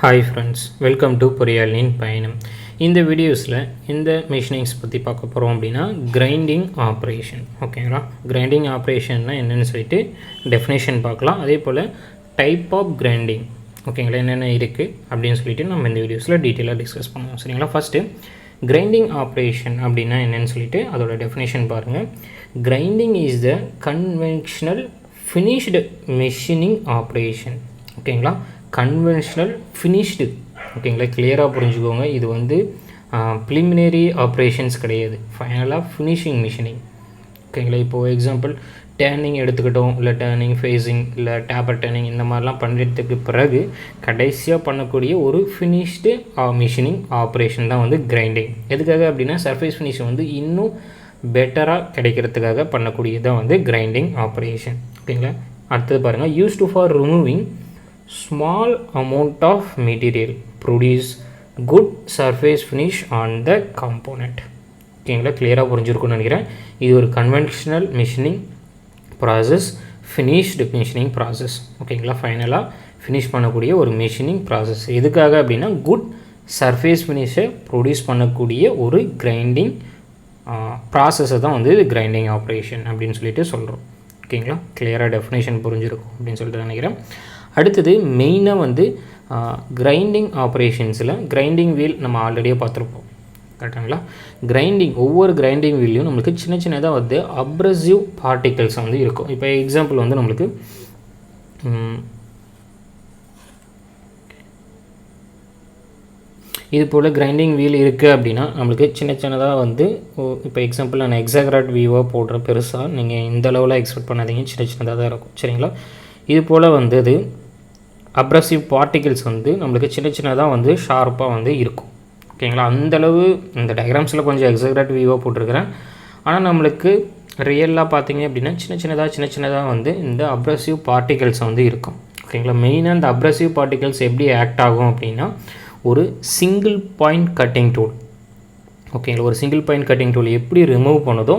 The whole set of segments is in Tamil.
Hi friends, welcome to poriyalaninpayanam. இந்த வீடியோஸில் இந்த மெஷினிங்ஸ் பற்றி பார்க்க போகிறோம் அப்படின்னா கிரைண்டிங் ஆப்ரேஷன். ஓகேங்களா, கிரைண்டிங் ஆப்ரேஷன்னா என்னென்னு சொல்லிட்டு டெஃபினேஷன் பார்க்கலாம். அதே போல் டைப் ஆஃப் கிரைண்டிங் ஓகேங்களா என்னென்ன இருக்குது அப்படின்னு சொல்லிட்டு நம்ம இந்த வீடியோஸில் டீட்டெயிலாக டிஸ்கஸ் பண்ணுவோம். சரிங்களா, ஃபஸ்ட்டு கிரைண்டிங் ஆப்ரேஷன் அப்படின்னா என்னென்னு சொல்லிட்டு அதோட டெஃபினேஷன் பாருங்கள். Grinding is the conventional finished machining operation. ஓகேங்களா, கன்வென்ஷனல் ஃபினிஷ்டு. ஓகேங்களா, கிளியராக புரிஞ்சுக்கோங்க. இது வந்து ப்ரிலிமினரி ஆப்ரேஷன்ஸ் கிடையாது, ஃபைனலாக ஃபினிஷிங் மிஷினிங். ஓகேங்களா, இப்போது எக்ஸாம்பிள் டேர்னிங் எடுத்துக்கிட்டோம், இல்லை டேர்னிங் ஃபேஸிங் இல்லை டேப்பர் டேர்னிங் இந்த மாதிரிலாம் பண்ணுறதுக்கு பிறகு கடைசியாக பண்ணக்கூடிய ஒரு ஃபினிஷ்டு மிஷினிங் ஆப்ரேஷன் தான் வந்து கிரைண்டிங். எதுக்காக அப்படின்னா சர்ஃபேஸ் ஃபினிஷ் வந்து இன்னும் பெட்டராக கிடைக்கிறதுக்காக பண்ணக்கூடியதான் வந்து கிரைண்டிங் ஆப்ரேஷன். ஓகேங்களா, அடுத்தது பாருங்கள். Used for removing small amount of material produce good surface finish on the component. ஓகேங்களா, கிளியராக புரிஞ்சிருக்குன்னு நினைக்கிறேன். இது ஒரு conventional machining process, finished machining process. ஓகேங்களா, ஃபைனலாக ஃபினிஷ் பண்ணக்கூடிய ஒரு மிஷினிங் ப்ராசஸ். எதுக்காக அப்படின்னா குட் சர்ஃபேஸ் ஃபினிஷை ப்ரொடியூஸ் பண்ணக்கூடிய ஒரு கிரைண்டிங் ப்ராசஸை தான் வந்து கிரைண்டிங் ஆப்ரேஷன் அப்படின்னு சொல்லிட்டு சொல்கிறோம். ஓகேங்களா, கிளியராக டெஃபினேஷன் புரிஞ்சிருக்கும் அப்படின்னு சொல்லிட்டு நினைக்கிறேன். அடுத்தது மெயினாக வந்து கிரைண்டிங் ஆப்ரேஷன்ஸில் கிரைண்டிங் வீல் நம்ம ஆல்ரெடியே பார்த்துருப்போம். கரெக்டுங்களா, கிரைண்டிங் ஒவ்வொரு கிரைண்டிங் வீல்லையும் நம்மளுக்கு சின்ன சின்னதாக வந்து அப்ரசிவ் பார்ட்டிகல்ஸ் வந்து இருக்கும். இப்போ எக்ஸாம்பிள் வந்து நம்மளுக்கு இது போல் கிரைண்டிங் வீல் இருக்குது அப்படின்னா நம்மளுக்கு சின்ன சின்னதாக வந்து இப்போ எக்ஸாம்பிள் நான் எக்ஸாக்ராட் வியூவாக போடுறேன். பெருசாக நீங்கள் இந்த அளவில் எக்ஸ்பெக்ட் பண்ணாதீங்க, சின்ன சின்னதாக தான் இருக்கும். சரிங்களா, இது போல் வந்து அது அப்ரசிவ் பார்ட்டிகல்ஸ் வந்து நம்மளுக்கு சின்ன சின்னதாக வந்து ஷார்ப்பாக வந்து இருக்கும். ஓகேங்களா, அந்தளவு இந்த டயக்ராம்ஸில் கொஞ்சம் எக்ஸாக்ட் வியூவாக போட்டிருக்கிறேன். ஆனால் நம்மளுக்கு ரியலாக பார்த்தீங்க அப்படின்னா சின்ன சின்னதாக வந்து இந்த அப்ரசிவ் பார்ட்டிகல்ஸ் வந்து இருக்கும். ஓகேங்களா, மெயினாக இந்த அப்ரசிவ் பார்ட்டிகல்ஸ் எப்படி ஆக்ட் ஆகும் அப்படின்னா ஒரு சிங்கிள் பாயிண்ட் கட்டிங் டூல். ஓகேங்களா, ஒரு சிங்கிள் பாயிண்ட் கட்டிங் டூல் எப்படி ரிமூவ் பண்ணுதோ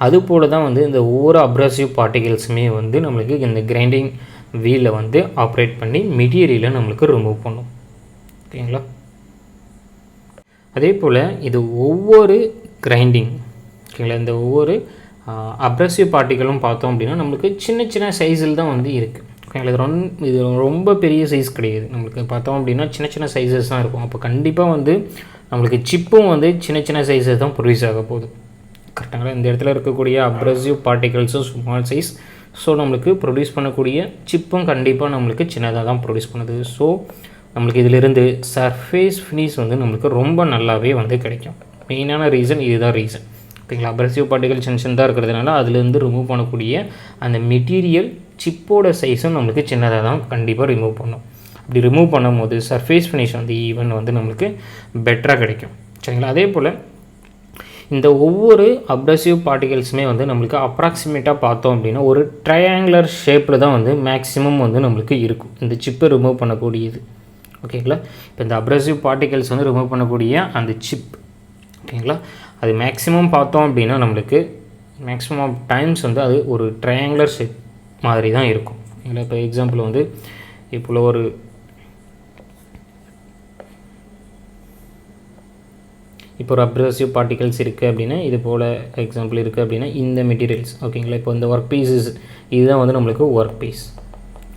அது போல் தான் வந்து இந்த ஒவ்வொரு அப்ரசிவ் பார்ட்டிகல்ஸுமே வந்து நம்மளுக்கு இந்த கிரைண்டிங் வீலில் வந்து ஆப்ரேட் பண்ணி மெட்டீரியலை நம்மளுக்கு ரிமூவ் பண்ணும். ஓகேங்களா, அதே போல் இது ஒவ்வொரு கிரைண்டிங் ஓகேங்களா இந்த ஒவ்வொரு அப்ரசிவ் பார்ட்டிகளும் பார்த்தோம் அப்படின்னா நம்மளுக்கு சின்ன சின்ன சைஸில் தான் வந்து இருக்குது. ஓகேங்களா, இது ரொம்ப பெரிய சைஸ் கிடையாது. நம்மளுக்கு பார்த்தோம் அப்படின்னா சின்ன சின்ன சைஸஸ் தான் இருக்கும். அப்போ கண்டிப்பாக வந்து நம்மளுக்கு சிப்பும் வந்து சின்ன சின்ன சைஸஸ் தான் ப்ரொடியூஸ் ஆக போகுது. கரெக்டாங்களா, இந்த இடத்துல இருக்கக்கூடிய அப்ரசிவ் பார்ட்டிகல்ஸும் ஸ்மால் சைஸ். ஸோ நம்மளுக்கு ப்ரொடியூஸ் பண்ணக்கூடிய சிப்பும் கண்டிப்பாக நம்மளுக்கு சின்னதாக தான் ப்ரொடியூஸ் பண்ணுது. ஸோ நம்மளுக்கு இதிலிருந்து சர்ஃபேஸ் ஃபினிஷ் வந்து நம்மளுக்கு ரொம்ப நல்லாவே வந்து கிடைக்கும். மெயினான ரீசன் இதுதான் ரீசன். ஓகேங்களா, அப்ரசிவ் பார்ட்டிகல் சின்னதாக இருக்கிறதுனால அதுலேருந்து ரிமூவ் பண்ணக்கூடிய அந்த மெட்டீரியல் சிப்போட சைஸும் நம்மளுக்கு சின்னதாக தான் கண்டிப்பாக ரிமூவ் பண்ணும். அப்படி ரிமூவ் பண்ணும்போது சர்ஃபேஸ் ஃபினிஷ் வந்து ஈவன் வந்து நம்மளுக்கு பெட்டராக கிடைக்கும். சரிங்களா, அதே போல் இந்த ஒவ்வொரு அப்ரசிவ் பார்ட்டிகல்ஸுமே வந்து நம்மளுக்கு அப்ராக்சிமேட்டாக பார்த்தோம் அப்படின்னா ஒரு ட்ரையாங்குலர் ஷேப்பில் தான் வந்து மேக்ஸிமம் வந்து நம்மளுக்கு இருக்கும் இந்த சிப்பை ரிமூவ் பண்ணக்கூடியது. ஓகேங்களா, இப்போ இந்த அப்ரசிவ் பார்ட்டிகல்ஸ் வந்து ரிமூவ் பண்ணக்கூடிய அந்த சிப் ஓகேங்களா அது மேக்ஸிமம் பார்த்தோம் அப்படின்னா நம்மளுக்கு மேக்ஸிமம் ஆஃப் டைம்ஸ் வந்து அது ஒரு ட்ரையாங்குலர் ஷேப் மாதிரி தான் இருக்கும். ஓகேங்களா, இப்போ எக்ஸாம்பிள் வந்து இப்போ ஒரு அப்ரசிவ் பார்ட்டிகல்ஸ் இருக்குது அப்படின்னா இது போல் எக்ஸாம்பிள் இருக்குது அப்படின்னா இந்த மெட்டீரியல்ஸ். ஓகேங்களா, இப்போ இந்த ஒர்க் பீஸஸ் இதுதான் வந்து நம்மளுக்கு ஒர்க் பீஸ்.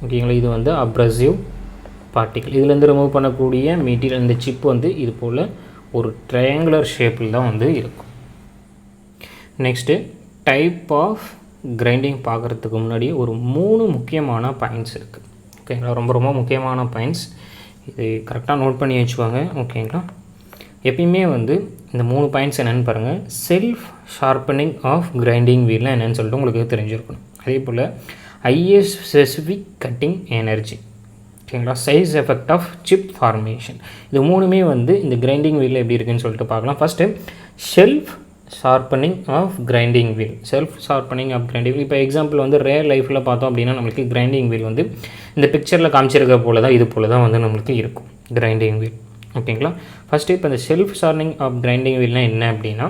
ஓகேங்களா, இது வந்து அப்ரசிவ் பார்ட்டிகல். இதுலேருந்து ரிமூவ் பண்ணக்கூடிய மெட்டீரியல் இந்த சிப் வந்து இது போல் ஒரு ட்ரையாங்குலர் ஷேப்பில் தான் வந்து இருக்கும். நெக்ஸ்ட்டு டைப் ஆஃப் கிரைண்டிங் பார்க்குறதுக்கு முன்னாடி ஒரு 3 முக்கியமான பாயிண்ட்ஸ் இருக்குது. ஓகேங்களா, ரொம்ப ரொம்ப முக்கியமான பாயிண்ட்ஸ். இது கரெக்டாக நோட் பண்ணி வச்சுக்கோங்க. ஓகேங்களா, எப்பயுமே வந்து இந்த 3 பாயிண்ட்ஸ் என்னென்னு பாருங்கள். செல்ஃப் ஷார்ப்பனிங் ஆஃப் கிரைண்டிங் வீல்னால் என்னென்னு சொல்லிட்டு உங்களுக்கு தெரிஞ்சிருக்கணும். அதே போல் ஐஎஸ் ஸ்பெசிஃபிக் கட்டிங் எனர்ஜி. ஓகேங்களா, size effect of chip formation. இது 3மே வந்து இந்த கிரைண்டிங் வீலில் எப்படி இருக்குதுன்னு சொல்லிட்டு பார்க்கலாம். First self sharpening of grinding wheel. Self sharpening of grinding wheel இப்போ எக்ஸாம்பிள் வந்து ரியல் லைஃப்பில் பார்த்தோம் அப்படின்னா நம்மளுக்கு கிரைண்டிங் வீல் வந்து இந்த பிக்சரில் காமிச்சிருக்க போல தான் இது போல் தான் வந்து நம்மளுக்கு இருக்கும் கிரைண்டிங் வீல். ஓகேங்களா, ஃபஸ்ட்டு இப்போ இந்த செல்ஃப் ஷார்ப்பனிங் ஆஃப் கிரைண்டிங் வீல்னால் என்ன அப்படின்னா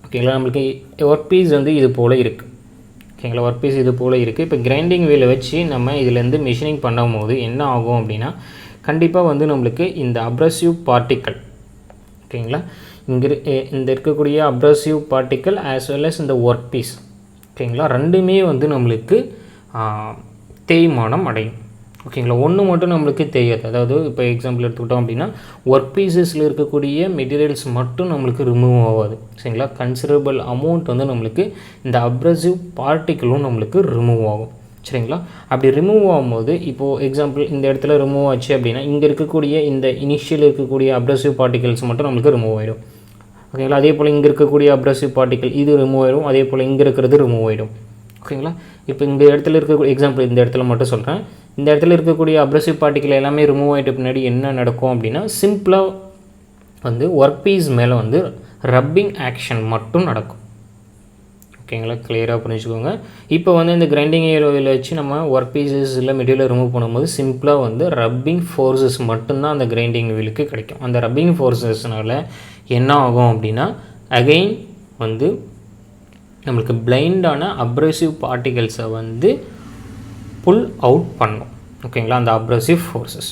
ஓகேங்களா நம்மளுக்கு ஒர்க் பீஸ் வந்து இது போல் இருக்குது. ஓகேங்களா, ஒர்க் பீஸ் இது போல் இருக்குது. இப்போ கிரைண்டிங் வீலை வச்சு நம்ம இதிலேருந்து மிஷினிங் பண்ணும் போது என்ன ஆகும் அப்படின்னா கண்டிப்பாக வந்து நம்மளுக்கு இந்த அப்ரசிவ் பார்ட்டிக்கல் ஓகேங்களா இந்த இருக்கக்கூடிய abrasive particle as well as இந்த ஒர்க் பீஸ் ஓகேங்களா ரெண்டுமே வந்து நம்மளுக்கு தேய்மானம் அடையும் ஓகேங்களா ஒன்று மட்டும் நம்மளுக்கு தெரியாது அதாவது இப்போ எக்ஸாம்பிள் எடுத்துக்கிட்டோம் அப்படின்னா ஒர்க் பீஸஸில் இருக்கக்கூடிய மெட்டீரியல்ஸ் மட்டும் நம்மளுக்கு ரிமூவ் ஆகாது சரிங்களா கன்சிடரபிள் அமௌண்ட் வந்து நம்மளுக்கு இந்த அப்ரசிவ் பார்ட்டிக்கிளும் நம்மளுக்கு ரிமூவ் ஆகும் சரிங்களா அப்படி ரிமூவ் ஆகும்போது இப்போது எக்ஸாம்பிள் இந்த இடத்துல ரிமூவ் ஆச்சு அப்படின்னா இங்கே இருக்கக்கூடிய இந்த இனிஷியல் இருக்கக்கூடிய அப்ரசிவ் பார்ட்டிகல்ஸ் மட்டும் நம்மளுக்கு ரிமூவ் ஆகிடும் ஓகேங்களா அதே போல் இங்கே இருக்கக்கூடிய அப்ரசிவ் பார்ட்டிக்கல் இது ரிமூவ் ஆகிடும் அதே போல் இங்கே இருக்கிறது ரிமூவ் ஆகிடும் ஓகேங்களா இப்போ இந்த இடத்துல இருக்கக்கூடிய எக்ஸாம்பிள் இந்த இடத்துல மட்டும் சொல்கிறேன் இந்த இடத்துல இருக்கக்கூடிய அப்ரசிவ் பார்ட்டிக்கல் எல்லாமே ரிமூவ் ஆகிட்ட பின்னாடி என்ன நடக்கும் அப்படின்னா சிம்பிளாக வந்து ஒர்க் பீஸ் மேலே வந்து ரப்பிங் ஆக்ஷன் மட்டும் நடக்கும் ஓகேங்களா கிளியராக புரிஞ்சுக்கோங்க இப்போ வந்து இந்த கிரைண்டிங் ஏரியாவில் வச்சு நம்ம ஒர்க் பீஸஸ் இல்லை மெட்டீரியல் ரிமூவ் பண்ணும்போது சிம்பிளாக வந்து ரப்பிங் ஃபோர்ஸஸ் மட்டும்தான் அந்த கிரைண்டிங் வீலுக்கு கிடைக்கும் அந்த ரப்பிங் ஃபோர்ஸஸ்னால என்ன ஆகும் அப்படின்னா அகெயின் வந்து நம்மளுக்கு பிளைண்டான அப்ரசிவ் பார்ட்டிகல்ஸை வந்து புல் அவுட் பண்ணும் ஓகேங்களா அந்த அப்ரசிவ் ஃபோர்ஸஸ்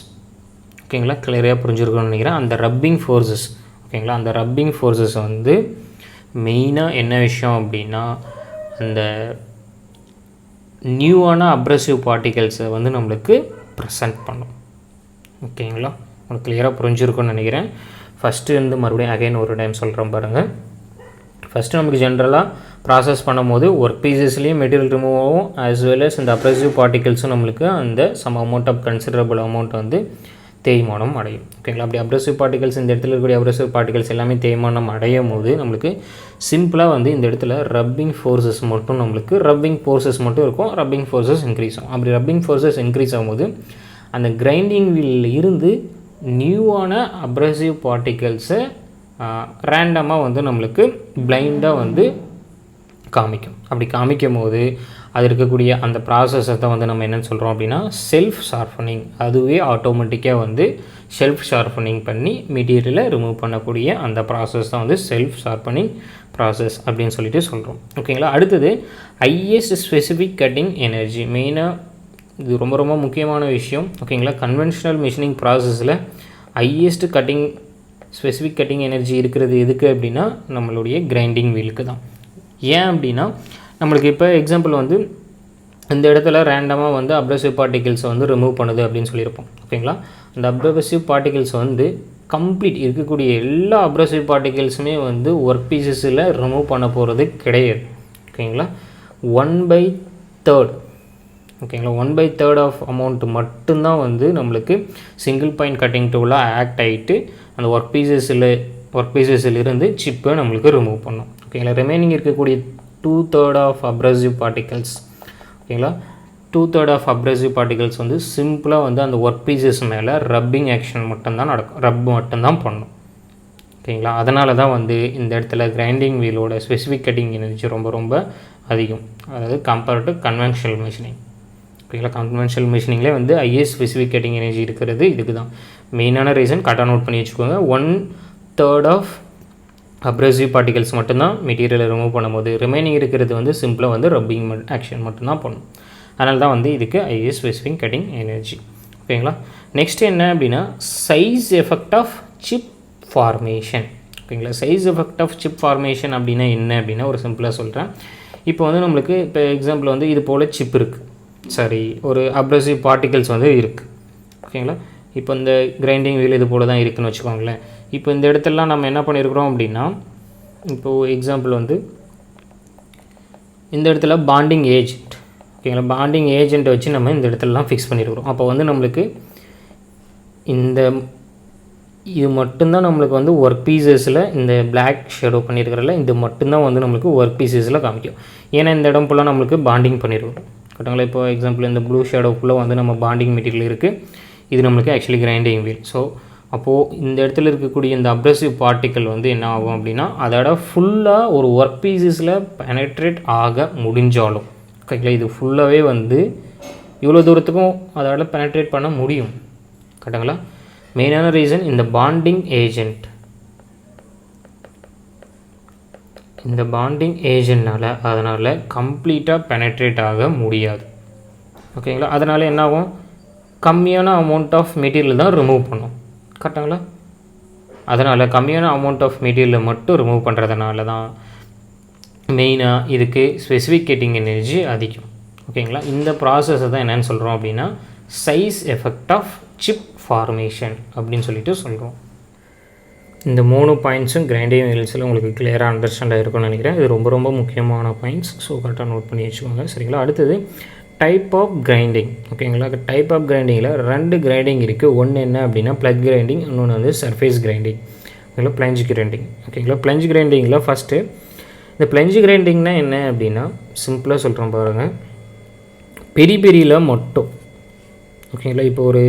ஓகேங்களா கிளியராக புரிஞ்சுருக்கணும்னு நினைக்கிறேன் அந்த ரப்பிங் ஃபோர்ஸஸ் ஓகேங்களா அந்த ரப்பிங் ஃபோர்ஸஸ் வந்து மெயினாக என்ன விஷயம் அப்படின்னா அந்த நியூவான அப்ரசிவ் பார்ட்டிகல்ஸை வந்து நம்மளுக்கு ப்ரெசன்ட் பண்ணும் ஓகேங்களா உங்களுக்கு கிளியராக புரிஞ்சுருக்குன்னு நினைக்கிறேன் ஃபஸ்ட்டு வந்து மறுபடியும் அகைன் ஒரு டைம் சொல்கிறேன் பாருங்கள் ஃபஸ்ட்டு நமக்கு ஜென்ரலாக ப்ராசஸ் பண்ணும்போது ஒர்க் பீசஸ்லேயும் மெட்டீரியல் ரிமூவ் ஆகும் ஆஸ் வெல் அஸ் இந்த அப்ரசிவ் பார்ட்டிகல்ஸும் நம்மளுக்கு அந்த some amount of considerable amount வந்து தேய்மானம் அடையும் ஓகேங்களா அப்படி அப்ரசிவ் பார்ட்டிகல்ஸ் இந்த இடத்துல இருக்கக்கூடிய அப்ரசிவ் பார்ட்டிகல்ஸ் எல்லாமே தேய்மானம் அடையும் போது நம்மளுக்கு சிம்பிளாக வந்து இந்த இடத்துல ரப்பிங் ஃபோர்ஸஸ் மட்டும் நம்மளுக்கு ரப்பிங் ஃபோர்ஸஸ் மட்டும் இருக்கும் ரப்பிங் ஃபோர்ஸஸ் இன்க்ரீஸ் ஆகும் அப்படி ரப்பிங் ஃபோர்ஸஸ் இன்க்ரீஸ் ஆகும்போது அந்த கிரைண்டிங் வீலில் இருந்து நியூவான அப்ரசிவ் பார்ட்டிகல்ஸை ரேண்டமாக வந்து நம்மளுக்கு பிளைண்டாக வந்து காமிக்கும் அப்படி காமிக்கும் போது அது இருக்கக்கூடிய அந்த ப்ராசஸை தான் வந்து நம்ம என்னென்னு சொல்கிறோம் அப்படின்னா செல்ஃப் ஷார்ப்பனிங் அதுவே ஆட்டோமேட்டிக்காக வந்து செல்ஃப் ஷார்ப்பனிங் பண்ணி மெட்டீரியலை ரிமூவ் பண்ணக்கூடிய அந்த ப்ராசஸ் தான் வந்து செல்ஃப் ஷார்ப்பனிங் ப்ராசஸ் அப்படின்னு சொல்லிட்டு சொல்கிறோம் ஓகேங்களா அடுத்தது ஹையஸ்ட் ஸ்பெசிஃபிக் கட்டிங் எனர்ஜி மெயினாக இது ரொம்ப ரொம்ப முக்கியமான விஷயம் ஓகேங்களா கன்வென்ஷனல் மிஷினிங் ப்ராசஸில் highest cutting specific cutting energy இருக்கிறது எதுக்கு அப்படின்னா நம்மளுடைய கிரைண்டிங் வீலுக்கு தான் ஏன் அப்படின்னா நம்மளுக்கு இப்போ எக்ஸாம்பிள் வந்து இந்த இடத்துல ரேண்டமாக வந்து அப்ரசிவ் பார்ட்டிகல்ஸை வந்து ரிமூவ் பண்ணுது அப்படின்னு சொல்லியிருப்போம் ஓகேங்களா அந்த அப்ரசிவ் பார்ட்டிகல்ஸ் வந்து கம்ப்ளீட் இருக்கக்கூடிய எல்லா அப்ரசிவ் பார்ட்டிகல்ஸுமே வந்து ஒர்க் பீசஸில் ரிமூவ் பண்ண போகிறது கிடையாது ஓகேங்களா 1/3 ஓகேங்களா 1/3 ஆஃப் அமௌண்ட் மட்டும்தான் வந்து நம்மளுக்கு சிங்கிள் பாயிண்ட் கட்டிங் டூலாக ஆக்ட் ஆகிட்டு அந்த ஒர்க் பீசஸில் இருந்து சிப்பை நம்மளுக்கு ரிமூவ் பண்ணும் ஓகேங்களா ரிமைனிங் இருக்கக்கூடிய 2/3 ஆஃப் அப்ரசிவ் பார்ட்டிகல்ஸ் ஓகேங்களா 2/3 ஆஃப் அப்ரசிவ் பார்ட்டிகல்ஸ் வந்து சிம்பிளாக வந்து அந்த ஒர்க் பீசஸ் மேலே ரப்பிங் ஆக்ஷன் மட்டும்தான் நடக்கும் ரப் மட்டும்தான் பண்ணும் ஓகேங்களா அதனால தான் வந்து இந்த இடத்துல கிரைண்டிங் வீலோட ஸ்பெசிஃபிக் கட்டிங் எனர்ஜி ரொம்ப ரொம்ப அதிகம் அதாவது கம்பேர்ட் டு கன்வென்ஷனல் மிஷினிங் ஓகேங்களா கன்வென்ஷனல் மிஷினிங்லேயே வந்து ஹையஸ்ட் ஸ்பெசிஃபிக் கட்டிங் எனர்ஜி இருக்கிறது இதுக்கு தான் மெயினான ரீசன் கரெக்டாக நோட் பண்ணி வச்சுக்கோங்க 1/3 ஆஃப் அப்ரசிவ் பார்ட்டிகல்ஸ் மட்டும்தான் மெட்டீரியலை ரிமூவ் பண்ணும்போது ரிமைனிங் இருக்கிறது வந்து சிம்பிளாக வந்து ரப்பிங் ஆக்ஷன் மட்டும்தான் பண்ணும் அதனால தான் வந்து இதுக்கு ஹையஸ்ட் ஸ்பெசிஃபிக் கட்டிங் எனர்ஜி ஓகேங்களா நெக்ஸ்ட் என்ன அப்படின்னா size effect of chip formation ஓகேங்களா size effect of chip formation அப்படின்னா என்ன அப்படின்னா ஒரு சிம்பிளாக சொல்கிறேன் இப்போ வந்து நம்மளுக்கு இப்போ எக்ஸாம்பிள் வந்து இது போல் சிப் இருக்குது சரி ஒரு அப்ரசிவ் பார்ட்டிகல்ஸ் வந்து இருக்குது ஓகேங்களா இப்போ இந்த கிரைண்டிங் வீல் இது போல் தான் இருக்குதுன்னு வச்சுக்கோங்களேன் இப்போ இந்த இடத்துலலாம் நம்ம என்ன பண்ணியிருக்கிறோம் அப்படின்னா இப்போது எக்ஸாம்பிள் வந்து இந்த இடத்துல பாண்டிங் ஏஜென்ட் ஓகேங்களா பாண்டிங் ஏஜென்ட்டை வச்சு நம்ம இந்த இடத்துலலாம் ஃபிக்ஸ் பண்ணியிருக்கிறோம் அப்போ வந்து நம்மளுக்கு இந்த இது மட்டும்தான் நம்மளுக்கு வந்து ஒர்க் பீசஸில் இந்த பிளாக் ஷேடோ பண்ணியிருக்கிறல இது மட்டும்தான் வந்து நம்மளுக்கு ஒர்க் பீசஸில் காமிக்கும் ஏன்னா இந்த இடம் ஃபுல்லாக நம்மளுக்கு பாண்டிங் பண்ணியிருக்கிறோம் கரெக்டுங்களா இப்போ எக்ஸாம்பிள் இந்த ப்ளூ ஷேடோக்குள்ளே வந்து நம்ம பாண்டிங் மெட்டீரியல் இருக்குது இது நம்மளுக்கு ஆக்சுவலி கிரைண்டிங் வீல் ஸோ அப்போது இந்த இடத்துல இருக்கக்கூடிய இந்த அப்ரசிவ் பார்ட்டிக்கல் வந்து என்ன ஆகும் அப்படின்னா அதோட ஃபுல்லாக ஒரு ஒர்க் பீசஸில் பெனட்ரேட் ஆக முடிஞ்சாலும் ஓகேங்களா இது ஃபுல்லாகவே வந்து இவ்வளோ தூரத்துக்கும் அதோட பெனட்ரேட் பண்ண முடியும் கரெக்டுங்களா மெயினான ரீசன் இந்த பாண்டிங் ஏஜென்ட்னால் அதனால் கம்ப்ளீட்டாக பெனட்ரேட் ஆக முடியாது ஓகேங்களா அதனால் என்ன ஆகும் கம்மியான அமௌண்ட் ஆஃப் மெட்டீரியல் தான் ரிமூவ் பண்ணும். கரெக்டாங்களா? அதனால் கம்மியான அமௌண்ட் ஆஃப் மெட்டீரியலை மட்டும் ரிமூவ் பண்ணுறதுனால தான் மெயினாக இதுக்கு ஸ்பெசிஃபிகேட்டிங் எனர்ஜி அதிகம். ஓகேங்களா? இந்த ப்ராசஸை தான் என்னென்னு சொல்கிறோம் அப்படின்னா size effect of chip formation அப்படின்னு சொல்லிட்டு சொல்கிறோம். இந்த 3 பாயிண்ட்ஸும் கிரைண்டிங் வீல்ஸில் உங்களுக்கு கிளியராக அண்டர்ஸ்டாண்ட் ஆகிருக்கும்னு நினைக்கிறேன். இது ரொம்ப ரொம்ப முக்கியமான பாயிண்ட்ஸ். ஸோ கரெக்டாக நோட் பண்ணி வச்சுக்கோங்க. சரிங்களா? அடுத்தது டைப் ஆஃப் கிரைண்டிங். ஓகேங்களா? டைப் ஆஃப் கிரைண்டிங்கில் 2 கிரைண்டிங் இருக்குது. ஒன்று என்ன அப்படின்னா ப்ளக் கிரைண்டிங், இன்னொன்று வந்து சர்ஃபேஸ் கிரைண்டிங். ஓகேங்களா? Plunge grinding. ஓகேங்களா? ப்ளஞ்ச் கிரைண்டிங்கில் ஃபஸ்ட்டு இந்த ப்ளஞ்ச் கிரைண்டிங்னால் என்ன அப்படின்னா சிம்பிளாக சொல்கிறோம் பாருங்கள். பெரியில் மட்டும். ஓகேங்களா? இப்போ ஒரு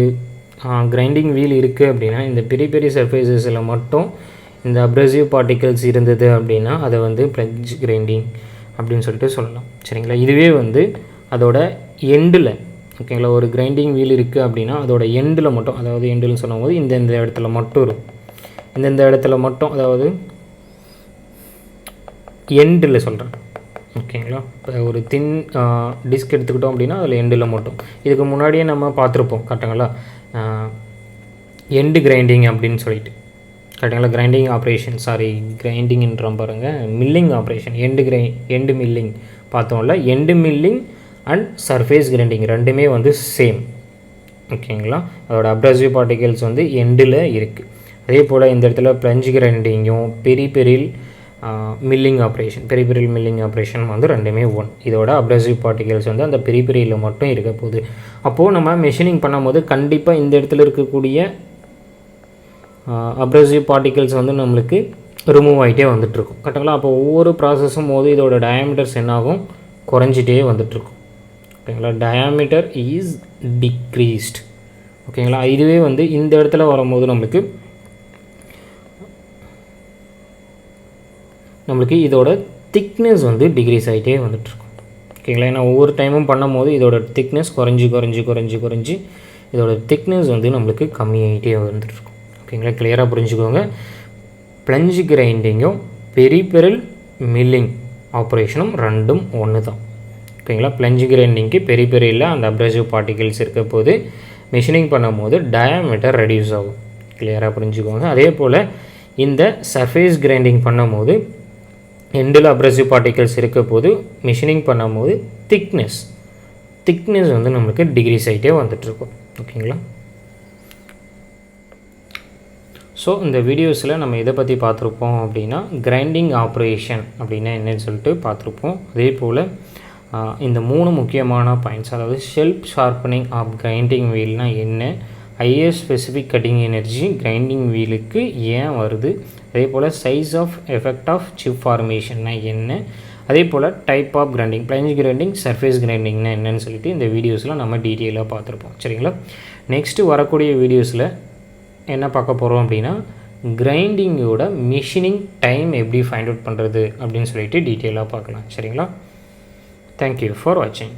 கிரைண்டிங் வீல் இருக்குது அப்படின்னா இந்த பெரிய சர்ஃபேஸஸில் மட்டும் இந்த அப்ரசிவ் பார்ட்டிகல்ஸ் இருந்தது அப்படின்னா அதை வந்து ப்ளஞ்ச் கிரைண்டிங் அப்படின்னு சொல்லிட்டு சொல்லலாம். சரிங்களா? இதுவே வந்து அதோட எண்டில், ஓகேங்களா, ஒரு கிரைண்டிங் வீல் இருக்குது அப்படின்னா அதோட எண்டில் மட்டும், அதாவது எண்டுன்னு சொல்லும்போது இந்த இடத்துல மட்டும் இருக்கும். இந்த இடத்துல மட்டும், அதாவது எண்டில் சொல்கிறேன். ஓகேங்களா? இப்போ ஒரு தின் டிஸ்க் எடுத்துக்கிட்டோம் அப்படின்னா அதில் எண்டில் மட்டும். இதுக்கு முன்னாடியே நம்ம பார்த்துருப்போம். கரெக்டுங்களா? எண்டு கிரைண்டிங் அப்படின்னு சொல்லிட்டு. கரெக்டுங்களா? கிரைண்டிங் ஆப்ரேஷன், கிரைண்டிங்ன்றோம் பாருங்கள், மில்லிங் ஆப்ரேஷன். எண்டு மில்லிங் பார்த்தோம்ல. End milling and surface grinding ரெண்டுமே வந்து சேம். ஓகேங்களா? அதோட அப்ரசிவ் பார்ட்டிகல்ஸ் வந்து எண்டில் இருக்குது. அதே போல் இந்த இடத்துல ப்ளஞ்ச் கிரைண்டிங்கும் பெரில் மில்லிங் ஆப்ரேஷன், பெரில் மில்லிங் ஆப்ரேஷன் வந்து ரெண்டுமே ஒன். இதோட அப்ரசிவ் பார்ட்டிகல்ஸ் வந்து அந்த பெரியில் மட்டும் இருக்க போகுது. அப்போது நம்ம மெஷினிங் பண்ணும்போது கண்டிப்பாக இந்த இடத்துல இருக்கக்கூடிய அப்ரசிவ் பார்ட்டிகல்ஸ் வந்து நம்மளுக்கு ரிமூவ் ஆகிட்டே வந்துட்டுருக்கும். கரெக்டுங்களா? அப்போ ஒவ்வொரு ப்ராசஸும் போது இதோட டயாமீட்டர்ஸ் என்னாகும், குறைஞ்சிட்டே வந்துட்டுருக்கும். ஓகேங்களா? Diameter is decreased. ஓகேங்களா? இதுவே வந்து இந்த இடத்துல வரும்போது நம்மளுக்கு இதோட திக்னஸ் வந்து டிக்ரீஸ் ஆகிட்டே வந்துட்டுருக்கும். ஓகேங்களா? ஏன்னா ஒவ்வொரு டைமும் பண்ணும் போது இதோட திக்னஸ் குறைஞ்சி இதோட திக்னஸ் வந்து நம்மளுக்கு கம்மியாகிட்டே வந்துட்டுருக்கும். ஓகேங்களா? கிளியராக புரிஞ்சுக்கோங்க. ப்ளஞ்ச் கிரைண்டிங்கும் பெரில் மில்லிங் ஆப்ரேஷனும் ரெண்டும் ஒன்று தான். ஓகேங்களா? ப்ளஞ்ச் கிரைண்டிங்க்கு பெரியில் அந்த அப்ரசிவ் பார்ட்டிகல்ஸ் இருக்க போது மெஷினிங் பண்ணும் போது டயாமீட்டர் ரெடியூஸ் ஆகும். கிளியராக புரிஞ்சுக்கோங்க. அதே போல் இந்த சர்ஃபேஸ் கிரைண்டிங் பண்ணும் போது எண்டில் அப்ரசிவ் பார்ட்டிகல்ஸ் இருக்க போது மெஷினிங் பண்ணும் போது திக்னஸ் வந்து நம்மளுக்கு டிக்ரீஸ் ஆகிட்டே வந்துட்டுருக்கும். ஓகேங்களா? ஸோ இந்த வீடியோஸில் நம்ம இதை பற்றி பார்த்துருப்போம் அப்படின்னா கிரைண்டிங் ஆப்ரேஷன் அப்படின்னா என்னன்னு சொல்லிட்டு பார்த்துருப்போம். அதே போல் இந்த 3 முக்கியமான பாயிண்ட்ஸ், அதாவது ஷெல்ஃப் ஷார்ப்பனிங் ஆஃப் கிரைண்டிங் வீல்னால் என்ன, higher specific cutting energy grinding வீலுக்கு ஏன் வருது, அதே போல் size of effect of chip ஃபார்மேஷன்னா என்ன, அதே போல் type of grinding, plunge grinding, surface கிரைண்டிங்னா என்னன்னு சொல்லிட்டு இந்த வீடியோஸில் நம்ம டீட்டெயிலாக பார்த்துருப்போம். சரிங்களா? நெக்ஸ்ட்டு வரக்கூடிய வீடியோஸில் என்ன பார்க்க போகிறோம் அப்படின்னா கிரைண்டிங்கோட மிஷினிங் டைம் எப்படி ஃபைண்ட் அவுட் பண்ணுறது அப்படின்னு சொல்லிட்டு டீட்டெயிலாக பார்க்கலாம். சரிங்களா? தேங்க்யூ ஃபார் வாட்சிங்.